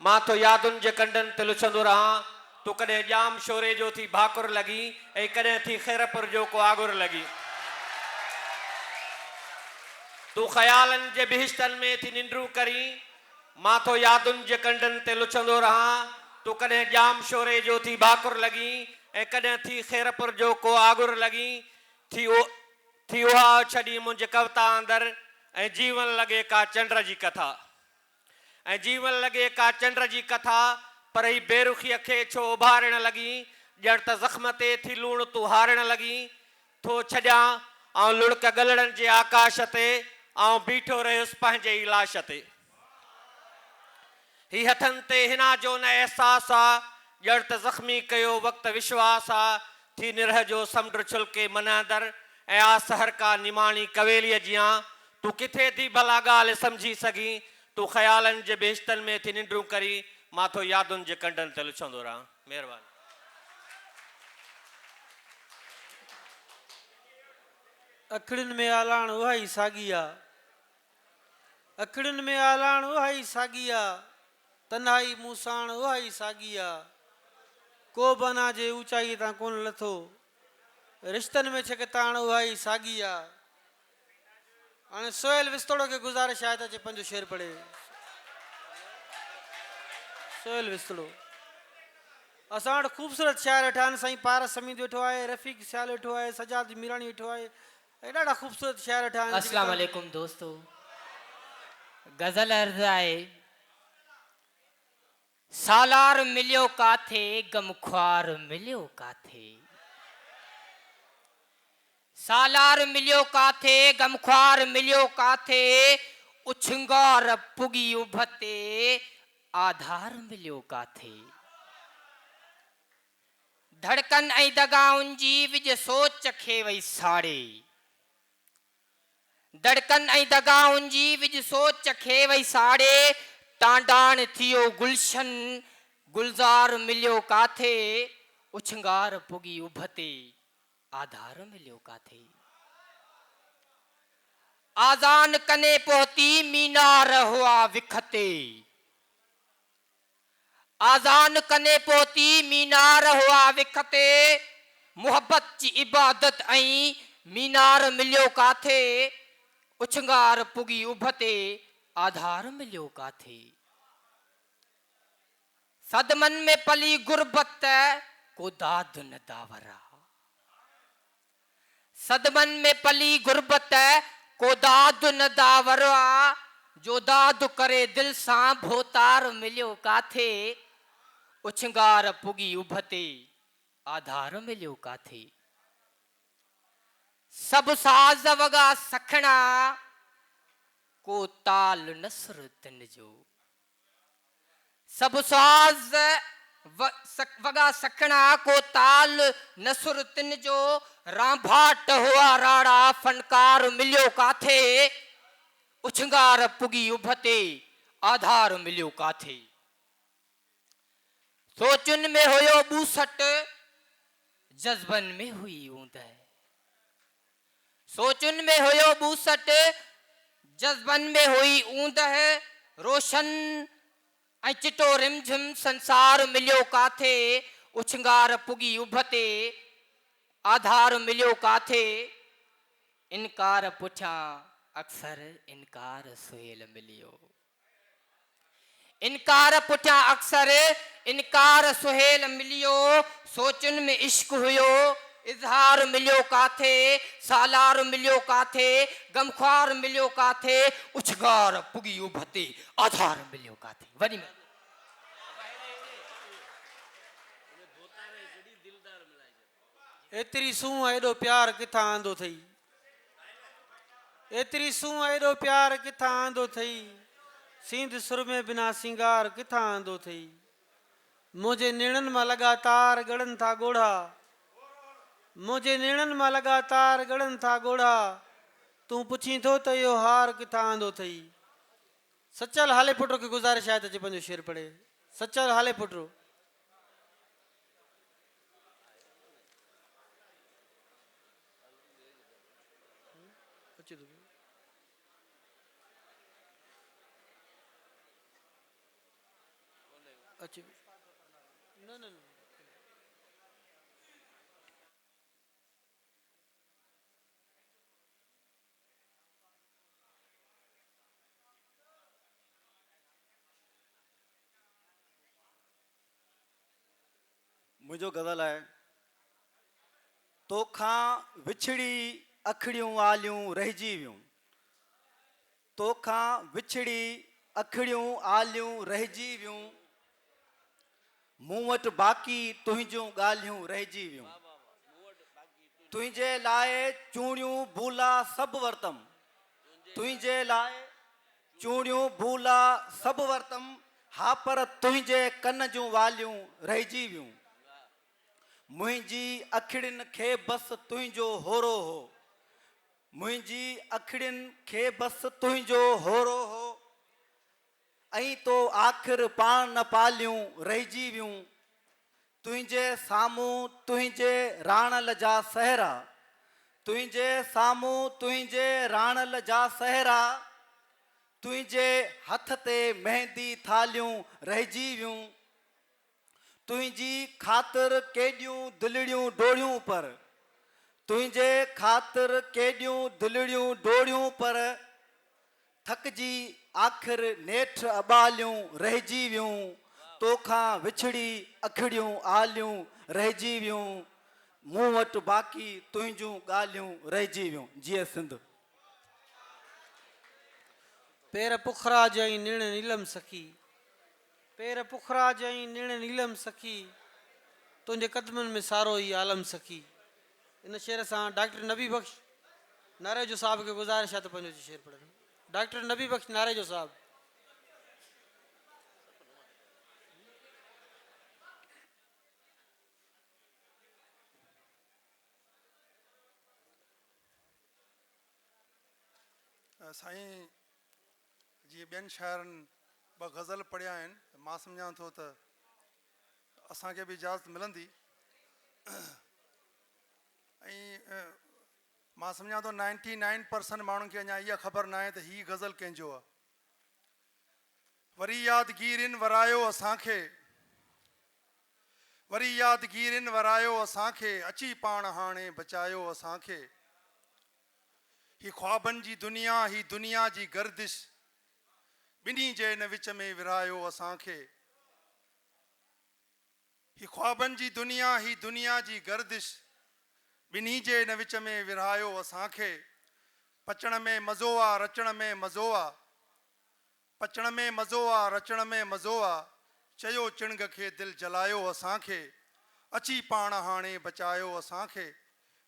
मां तो यादुनि जे कंडन ते लुछंदो रहां तू कॾहिं जाम शोरे जो थी भाकुर लगी ऐं कॾहिं थी खैरपुर जो को आगुर लगी तू ख़यालन जे बिहिश्तन में थी निंड्रू करी मां तो यादुनि जे कंडन ते लुछंदो रहां तू कॾहिं जाम शोरे जो थी भाकुर लगी ऐं कॾहिं थी खैरपुर जो को आगुर लगी थी उहा छॾी मुंहिंजे कविता अंदरि ऐं जीवन लॻे का चंड जी कथा ऐं जीवन लॻे का चंड जी कथा पर ही बेरुखीअ खे छो उभारण लॻी ॼण त ज़ख़्म ते थी लूण तूं हारण लॻी थो छॾियां ऐं लुड़क गलड़नि जे आकाश ते ऐं बीठो रहियुसि पंहिंजे ई लाश ते ही हथनि ते हिना जो न अहसास आहे ॼण त ज़ख़्मी कयो वक़्तु विश्वास आहे थी निरह जो समुंड छुलके मनादर ऐं आस हर का निमाणी कवेलीअ जियां तू किथे थी भला ॻाल्हि सम्झी सघी तू ख़यालनि जे बेश्तनि में थी निंड्रू करी मां तो यादुनि जे कंडनि ते लुछंदो रहां महिरबानी अखड़ियुनि में आलाण उहा ई साॻी आहे अखड़ियुनि में आलाण उहा ई साॻी आहे तन्हाई मूं साण उहा ई साॻी आहे को बना जे ऊचाई तां कोन लथो रिश्तनि में छिकताण उहा ई साॻी आहे हाणे सोहेल विस्तोड़ो खे गुज़ारिश आहे त अचे पंहिंजो शेर पढ़े सोहेल विस्तोड़ो असां वटि ख़ूबसूरत शाइर वेठा आहिनि साईं पारस समीद वेठो आहे रफ़ीक सियाल वेठो आहे सजाद मीराणी वेठो आहे ऐं ॾाढा ख़ूबसूरत शाइर वेठा आहिनि अस्सलाम वालेकुम दोस्तों गज़ल अर्ज़ आहे सालार मिलियो काथे गमख्वार मिलियो काथे सालार मिलियो काथे गमख्वार मिलियो काथे उछंगार पुगी उभते आधार मिलियो काथे धड़कन ऐं दगाउनि जी विझ सोच खे वई साड़े धड़कन ऐं दगाउनि जी विझ सोच खे वई साड़े टांडाण थियो गुलशन गुलज़ार मिलियो काथे उछंगार पुगी उभते आधार मिलियो काथे आज़ान कने पहुती मीनार हुआ विखते आज़ान कने पहुती मीनार हुआ विखते मोहब्बत जी इबादत ऐं मीनार मिलियो काथे उछंगार पुगी उभते आधार मिलियो काथे सदमन में पली गुरबत को दाद न दावरा सदमन में पली गुरबत को दाद न दावरा जो दाद करे दिल सां भोतार मिलियो काथे उछंगार पुगी उभते आधार मिलियो काथे सब साज वगा सखणा को ताल नसरुद्दीन जो सब साज वगा सखणा को ताल नसरुद्दीन जो रांभाट हुआ राड़ा फनकार मिलियो काथे उछंगार पुगी उभते आधार मिलियो काथे सोचुन में हुयो बूसट जज्बन में हुई ऊंद सोचुन में हुयो बूसट जज्बन में हुई ऊंद रोशन ऐं चिटो रिमझिम संसार मिलियो काथे उछंगार पुगी उभते आधार मिलियो काथे इनकार पुठियां अक्सर इनकार सुहेल मिलियो इनकार पुठियां अक्सर इनकार सुहेल मिलियो सोचुन में इश्क हुयो इज़हार मिलियो काथे सालार मिलियो काथे गमख्वार मिलियो काथे उछगार पुगी उभते आधार मिलियो काथे वरी में एतिरी सूंहं एॾो प्यार किथां आंदो अथई एतिरी सूंहं एॾो प्यार किथां आंदो अथई सींध सुर में बिना सिंगार किथां आंदो अथई मुंहिंजे निणनि मां लगातार ॻड़नि था ॻोढ़ा मुंहिंजे निणनि मां लगातार ॻड़नि था ॻोढ़ा तूं पुछी थो त इहो हार किथां आंदो अथई सचल हाले पुट खे गुज़ारिश आहे त अचे पंहिंजो शेर पढ़े सचल हाले पुट अचे न न न मुंहिंजो गज़ल आहे तोखां विछड़ी अखड़ियूं आलियूं रहिजी वियूं तोखां विछड़ी अखड़ियूं आलियूं रहिजी वियूं मूं वटि बाक़ी तुंहिंजूं ॻाल्हियूं रहिजी वियूं तुंहिंजे लाइ चूड़ियूं भूला सभु वरितमि तुंहिंजे लाइ चूड़ियूं भूला सभु वरितमि हा पर तुंहिंजे कन जूं वालियूं रहिजी वियूं मुंहिंजी अखिड़ियुनि खे बसि तुंहिंजो होरो हो मुंहिंजी अखिड़ियुनि खे बसि तुंहिंजो होरो हो ऐं तो आख़िर पाण न पालियूं रहिजी वियूं तुंहिंजे साम्हूं तुंहिंजे राणल जा सहरा तुंहिंजे साम्हूं तुंहिंजे राणल जा सहरा तुंहिंजे हथ ते मेहंदी थालियूं रहिजी वियूं तुंहिंजी ख़ातिर केॾियूं दिलड़ियूं डोड़ियूं पर तुंहिंजे ख़ातिर केॾियूं दिलड़ियूं डोड़ियूं पर थकिजी आख़िर नेठ अॿालियूं रहिजी वियूं तोखां विछड़ी अखड़ियूं आलियूं रहिजी वियूं मूं वटि बाक़ी तुंहिंजूं ॻाल्हियूं रहिजी वियूं जीअं सिंध पेर पुखराज ऐं निण नीलम सखी पेर पुखराज ऐं निण नीलम सखी तुंहिंजे कदमनि में सारो ई आलम सखी इन शेर सां डॉक्टर नबी बख्श नारे जो साहब खे गुज़ारिश आहे त पंहिंजो शेर पढ़नि डॉक्टर नबी बख्श नारे जो साहब साईं जीअं ॿियनि शाइरनि ॿ गज़ल पढ़िया आहिनि मां सम्झां थो त असांखे बि इजाज़त मिलंदी ऐं मां सम्झां थो 99% माण्हुनि खे अञा इहा ख़बर न आहे त हीअ गज़ल कंहिंजो आहे वरी यादगीरिन वरायो असांखे वरी यादगीरिन वरायो असांखे अची पाण हाणे बचायो असांखे ही ख्वाबनि जी दुनिया ही दुनिया जी गर्दिश ॿिन्ही जे न विच में विरायो असांखे ही ख्वाबनि जी दुनिया ही दुनिया जी गर्दिश ॿिन्ही जे न विच में विरायो असांखे पचण में मज़ो आहे रचण में मज़ो आहे पचण में मज़ो आहे रचण में मज़ो आहे चयो चिणग खे दिलि जलायो असांखे अची पाण हाणे बचायो असांखे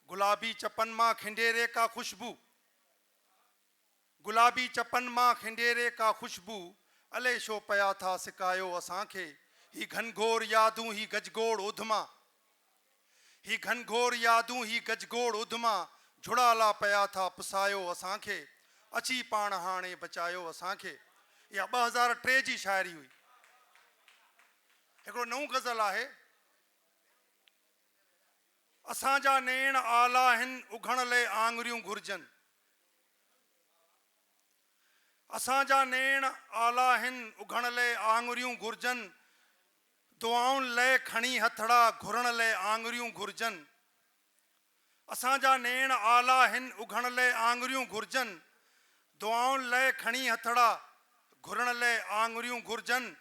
गुलाबी चपनि मां खिंडेरे का ख़ुशबू गुलाबी चपनि मां खिंडेरे का ख़ुशबू अले छो पिया था सिकायो असांखे ही घनघोर यादूं ही गजगोड़ उधमा ही घनघोर यादूं ही गजगोड़ उधमा झुड़ाला पिया था पुसायो असांखे अची पाण हाणे बचायो असांखे इहा 2003 जी शाइरी हुई हिकिड़ो नओं गज़ल आहे असांजा नेण आला आहिनि उघण लाइ आङुरियूं घुरिजनि असांजा नेण आला आहिनि उघण लाइ आङुरियूं घुरिजनि दुआउनि लाइ खणी हथड़ा घुरण लाइ आङुरियूं घुरिजनि असांजा नेण आला आहिनि उघण लाइ आङुरियूं घुरिजनि दुआउनि लाइ खणी हथड़ा घुरण लाइ आङुरियूं घुरिजनि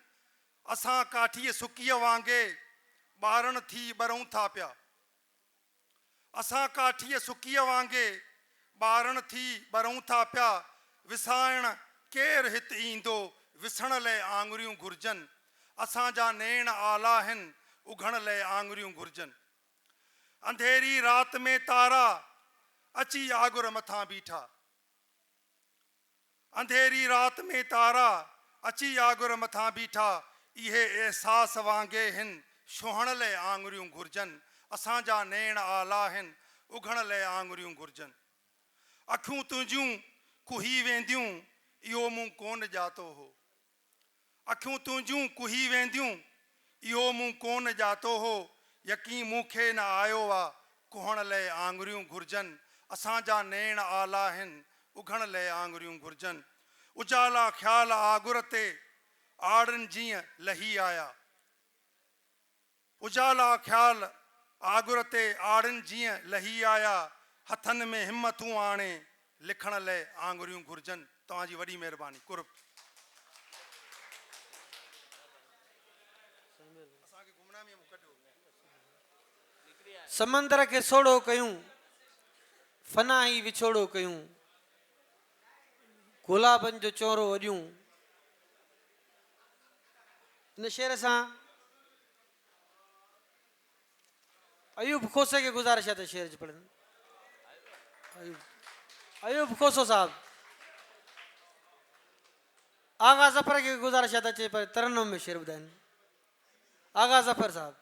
असां काठीअ सुकीअ वांगे ॿारनि थी ॿरूं था पिया असां काठीअ सुकीअ वांगे ॿारनि थी ॿरूं था पिया विसाइण केरु हिते ईंदो विसण लाइ आङुरियूं घुरिजनि असांजा नेण आला आहिनि उघण लाइ आङुरियूं घुरिजनि अंधेरी राति में तारा अची आगुर मथां बीठा अंधेरी राति में तारा अची आगुर मथां बीठा इहे अहसास वांगे हिन छुहण लाइ आङुरियूं घुरिजनि असांजा नेण आला आहिनि उघण लाइ आङुरियूं घुरिजनि अखियूं तुंहिंजियूं कुही वेंदियूं इहो मूं कोन ॼातो हो अखियूं तुंहिंजियूं कुही वेंदियूं इहो मूं कोन ॼातो हो यकीन मूंखे न आयो आहे कुहण लाइ आङुरियूं घुरिजनि असांजा नेण आला आहिनि उघण लाइ आङुरियूं घुरिजनि उजाला ख़्याल आगुर ते आड़नि जीअं लही आया उजाला ख़्याल आगुर ते आड़नि जीअं लही आया हथनि में हिमतूं आणे लिखण लाइ आङुरियूं घुर्जनि तव्हांजी वॾी महिरबानी कुर्ब समंदर खे सोड़ो कयूं फना ई विछोड़ो कयूं गुलाबनि जो चौरो अॼूं इन शेर सां अयूब खोसे के गुजारिश है तो शेर च पढ़न अयूब खोसो साहब आगा जफर के गुजारिश है तो चे पर तरन्नुम में शेर बुधाइन आगा जफर साहब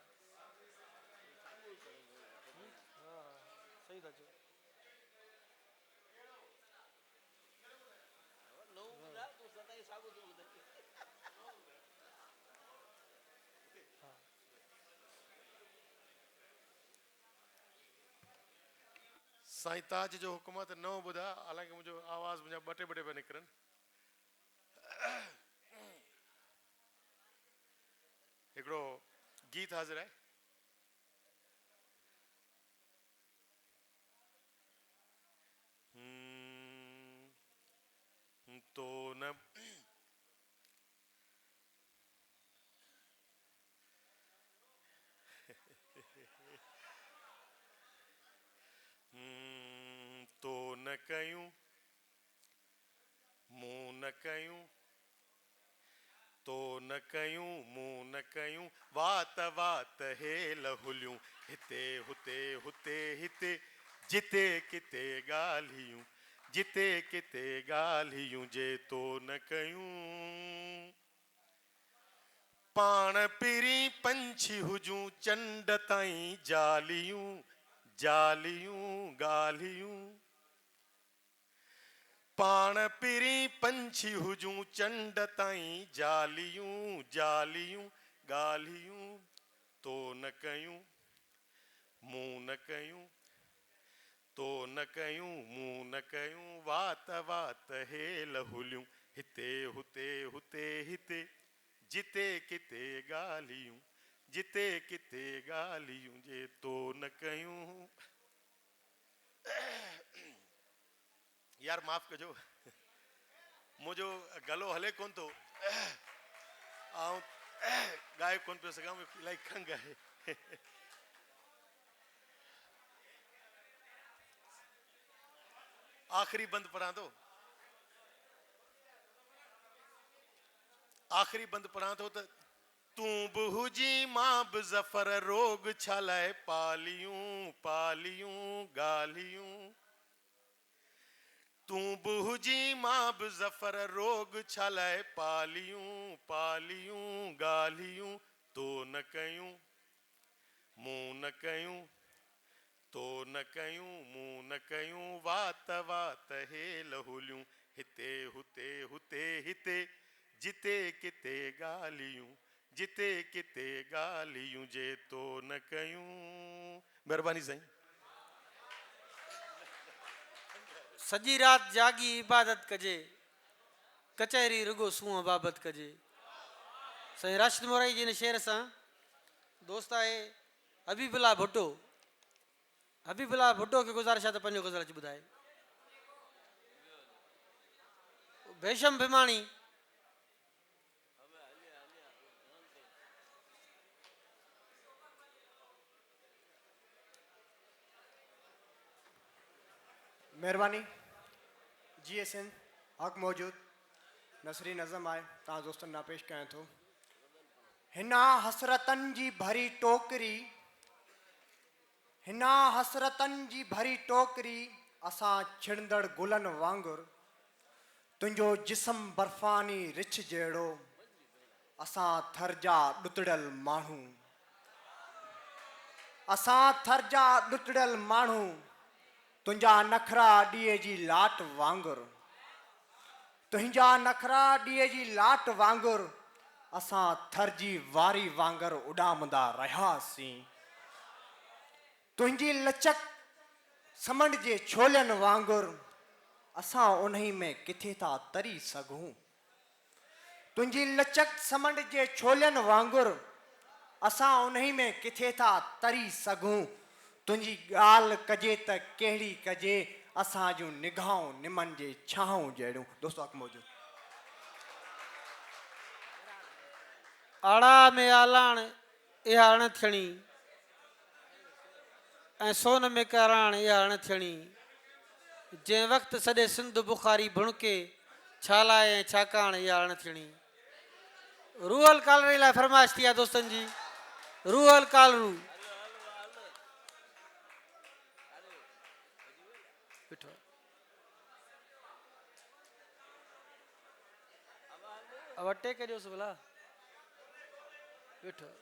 साईं ताज जो हुकुम त न ॿुधा हालांकि मुंहिंजो आवाज़ मुंहिंजा ॿटे ॿटे पिया निकिरनि हिकिड़ो गीत हाज़िर आहे तो न तो न कयूं मुंह न कयूं तो न कयूं मुंह न कयूं वात वात हेल हुलियूं हिते हुते हुते हिते जिते किते ॻाल्हियूं जिते किते ॻाल्हियूं जे तो न कयूं पाण पिरी पंछी हुजूं चंड ताईं जालियूं जालियूं ॻाल्हियूं पाण पिरी पंछी हुजूं चंड ताईं जालियूं जालियूं ॻाल्हियूं तो न कयूं मुंह न कयूं तो न कयूं मुंह न कयूं वात वात हेल हुलियूं हिते हुते हुते हिते जिते किते ॻाल्हियूं जिते किते ॻाल्हियूं जे तो न कयूं यार माफ़ कजो मुंहिंजो गलो हले कोन थो ऐं ॻाए कोन पियो सघां इलाही खंघि आहे आख़िरी बंदि पढ़ां थो आख़िरी बंदि पढ़ां थो त तूं बि हुजी मां बि ज़फ़र रोग छा लाइ पालियूं पालियूं ॻाल्हियूं तूं बि हुजी मां बि ज़फ़र रोग छा लाइ पालियूं पालियूं ॻाल्हियूं तो न कयूं मुंह न कयूं तो न कयूं मुंह न कयूं वात वात हेल हुलियूं हिते हुते हुते हिते जिते किते ॻाल्हियूं जिते किते ॻाल्हियूं जे तो न कयूं महिरबानी साईं सॼी राति जागी इबादत कजे कचहरी रुगो सूंहं बाबत कजे साईं राशिद मोराई जी इन शेर सां दोस्त आहे हबीबुल्ला भुट्टो हबीबुल्ला भुट्टो खे गुज़ारिश आहे त पंहिंजो गज़ल अची ॿुधाए भेशम भिमाणी मेहरबानी GSN हक़ मौजूद नसरी नज़म आहे तव्हां दोस्तनि लाइ पेश कयां थो हिना हसरतनि जी भरी टोकरी हिना हसरतनि जी भरी टोकरी असां छिड़ंदड़ गुलनि वांगुरु तुंहिंजो जिस्म बर्फ़ानी रिछ जहिड़ो असां थर जा ॾुतड़ियल माण्हू असां थर जा ॾुतड़ियल माण्हू तुंहिंजा नखरा ॾीए जी लाट वांगुरु तुंहिंजा नखरा ॾीए जी लाट वांगुरु असां थर जी वारी वांगुरु उॾामंदा रहियासीं तुंहिंजी लचक समंड जे छोलनि वांगुरु असां उन्ही में किथे था तरी सघूं तुंहिंजी लचक समंड जे छोलनि वांगुरु असां उन्ही में किथे था तरी सघूं तुंहिंजी ॻाल्हि कजे त कहिड़ी कजे असां जूं निगाहूं निमन जे छाऊं जहिड़ियूं दोस्तो अक मौजूद आड़ा में आलाण इहा अण थियणी ऐं सोन में कराण इहा अण थियणी जंहिं वक़्तु सॼे सिंध बुखारी भुणके छालाए ऐं छाकाण इहा अण थियणी रूहल कालरे लाइ फरमाइश थी आहे दोस्तनि जी रूहल कालरू ॾिठो अब अटे के ॾियोसि भला ॾिठो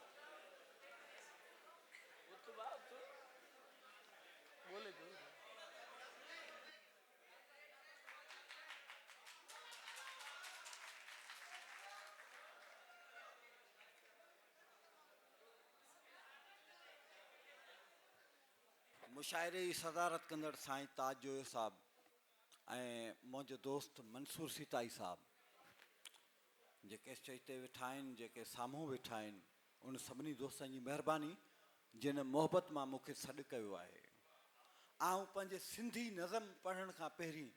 मुशाइरे जी सदारत कंदड़ साईं ताज जोयो साहब ऐं मुंहिंजो दोस्त मंसूर सीताई साहब जेके स्टेज ते वेठा आहिनि जेके साम्हूं वेठा आहिनि उन सभिनी दोस्तनि जी महिरबानी जिन मोहबत मां मूंखे सॾु कयो आहे आउं पंहिंजे सिंधी नज़म पढ़ण खां पहिरीं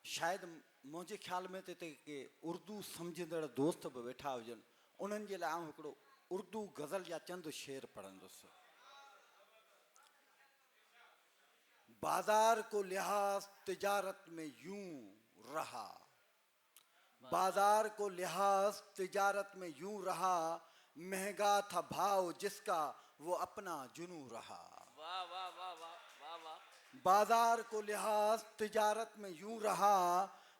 शायदि मुंहिंजे ख़्याल में त हिते के उर्दू सम्झंदड़ दोस्त बि वेठा हुजनि उन्हनि जे लाइ आउं हिकिड़ो उर्दू गज़ल जा चंद शेर पढ़ंदुसि बाजार को लिहाज तिजारत में यूं रहा बाजार को लिहाज तिजारत में यूं रहा महंगा था भाव जिसका वो अपना जुनू रहा वाह वाह वाह वाह वाह वाह बाजार को लिहाज तिजारत में यूं रहा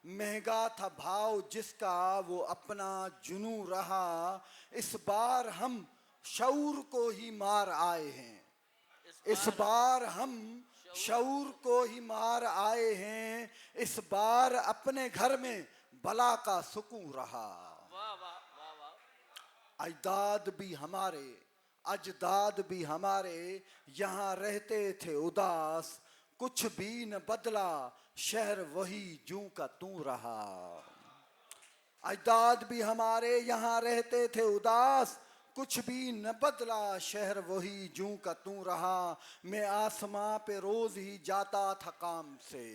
महंगा था भाव जिसका वो अपना जुनू रहा इस बार हम शऊर को ही मार आए हैं इस बार हम शऊर को ही मार आए हैं इस बार अपने घर में बला का सुकून रहा अजदाद भी हमारे अजदाद भी हमारे यहाँ रहते थे उदास कुछ भी न बदला शहर वही जूं का तू रहा अजदाद भी हमारे यहाँ रहते थे उदास कुछ भी न बदला शहर वही जूं का तू रहा मैं आसमां पे रोज ही जाता था काम से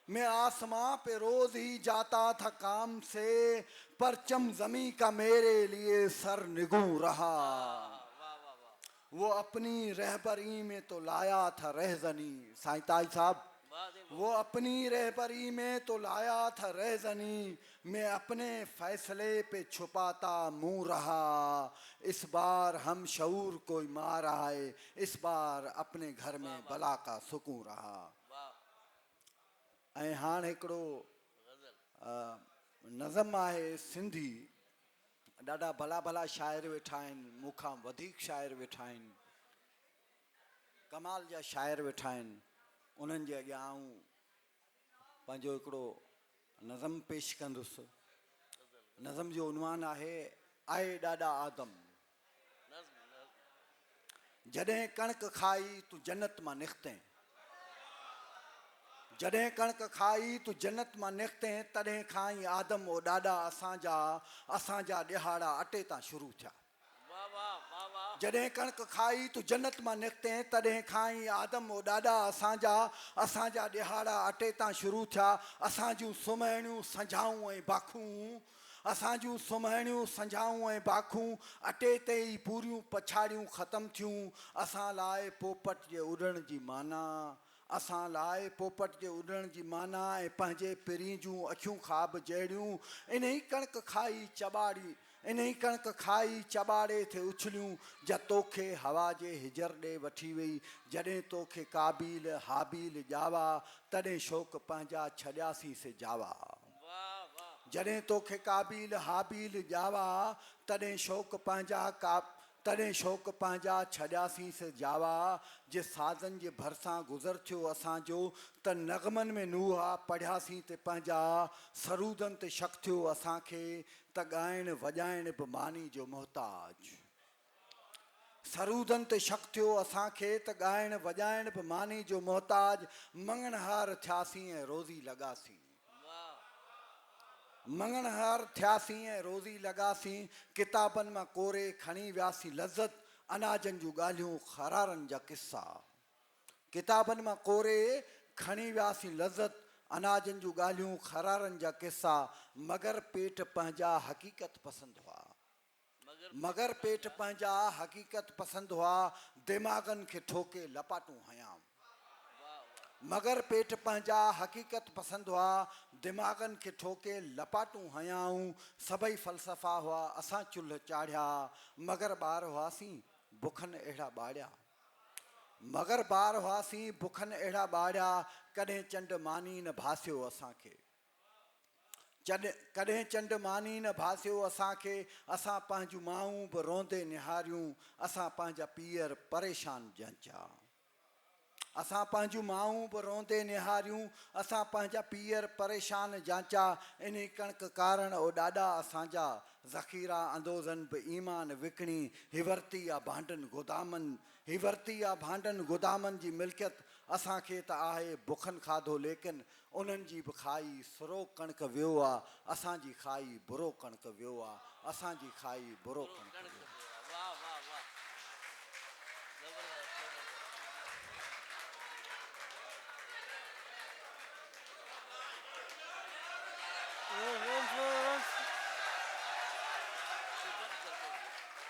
मैं आसमां पे रोज ही जाता था काम से परचम जमी का मेरे लिए सर निगू रहा वो अपनी रहबरी में तो लाया था रहजनी साईताई साहब वो अपनी रहबरी में तो लाया था रहजनी मैं अपने फैसले पे छुपाता मुंह रहा इस बार हम शऊर को मार आए इस बार अपने घर में बला का सुकून रहा ऐं हाणे हिकिड़ो नज़म आहे सिंधी ॾाढा भला भला शाइर वेठा आहिनि मूंखां वधीक शाइर वेठा आहिनि कमाल जा शाइर वेठा आहिनि उन्हनि जे अॻियां आऊं पंहिंजो हिकिड़ो नज़म पेश कंदुसि नज़म जो उनवान आहे आए ॾाढा आदम जॾहिं कणिक खाई तूं जन्नत मां निकितें जॾहिं कणिक खाई तूं जन्नत मां निकितें तॾहिं खां ई आदम ओ ॾाढा असांजा ॾिहाड़ा अटे तां शुरू थिया जॾहिं कणिक खाई तूं जन्नत मां निकितें तॾहिं खां ई आदम ओ ॾाढा असांजा ॾिहाड़ा अटे तां शुरू थिया असां जूं सुम्हणियूं संझाऊं ऐं बाखूं असां जूं सुम्हणियूं संझाऊं ऐं बाखूं अटे ते ई पूरियूं पछाड़ियूं ख़तमु थियूं असां लाइ पोपट जे उॾण जी माना असां लाइ पोपट जे उॾण जी माना ऐं पंहिंजे पिरी जूं अखियूं ख़्वाब जहिड़ियूं इन ई कणिक खाई चॿाड़ी इन ई कणिक खाई चॿाड़े थे उछलियूं जा तोखे हवा जे हिजर ॾे वठी वई जॾहिं तोखे काबिल हाबिल ॼावा तॾहिं शौक़ पंहिंजा छॾियासीं से जावा जॾहिं तोखे काबिल हाबिल ॼावा तॾहिं शौक़ पंहिंजा छॾियासीं से जावा जे साज़नि जे भरिसां गुज़र थियो असांजो त नग़मनि में नूहा पढ़ियासीं ते पंहिंजा सरूदनि ते शक थियो असांखे त ॻाइण वॼाइण बि मानी जो मोहताज सरूदनि ते शक थियो असांखे त ॻाइण वॼाइण बि मानी जो मोहताज मंगणहार थियासीं ऐं रोज़ी लॻासीं मंगणहार थियासीं ऐं रोज़ी लॻासीं किताबनि मां कोरे खणी वियासीं लज़त अनाजनि जूं ॻाल्हियूं खरारनि जा किसा किताबनि मां कोरे खणी वियासीं लज़त अनाजनि जूं ॻाल्हियूं खरारनि जा किसा मगर पेट पंहिंजा हक़ीक़त पसंदि हुआ मगर पेट पंहिंजा हक़ीक़त पसंदि हुआ दिमाग़नि खे ठोके लपाटूं हयां मगर पेट पंहिंजा हक़ीक़त पसंदि हुआ दिमाग़नि खे ठोके लपाटूं हयाऊं सभई फ़लसफ़ा हुआ असां चुल्ह चाढ़िया मगर ॿार हुआसीं बुखनि अहिड़ा ॿाड़िया मगर ॿार हुआसीं बुखनि अहिड़ा ॿाड़िया कॾहिं चंड मानी न भासियो असांखे कॾहिं चंड मानी न भासियो असांखे असां पंहिंजूं माऊं बि रोंदे निहारियूं असां पंहिंजा पीअर परेशान जंचा असां पंहिंजूं माऊं बि रोंदे निहारियूं असां पंहिंजा पीअर परेशान जांचा इन कणिक कारण ओ ॾाॾा असांजा ज़ख़ीरा अंदोज़नि बि ईमान विकिणी हिवरती आहे भांडनि गोदामनि जी मिल्कियत असांखे त आहे बुखनि खाधो लेकिन उन्हनि जी बि खाई सुरो कणिक वियो आहे असांजी खाई बुरो कणिक वियो आहे असांजी खाई बुरो कणिक वियो आहे।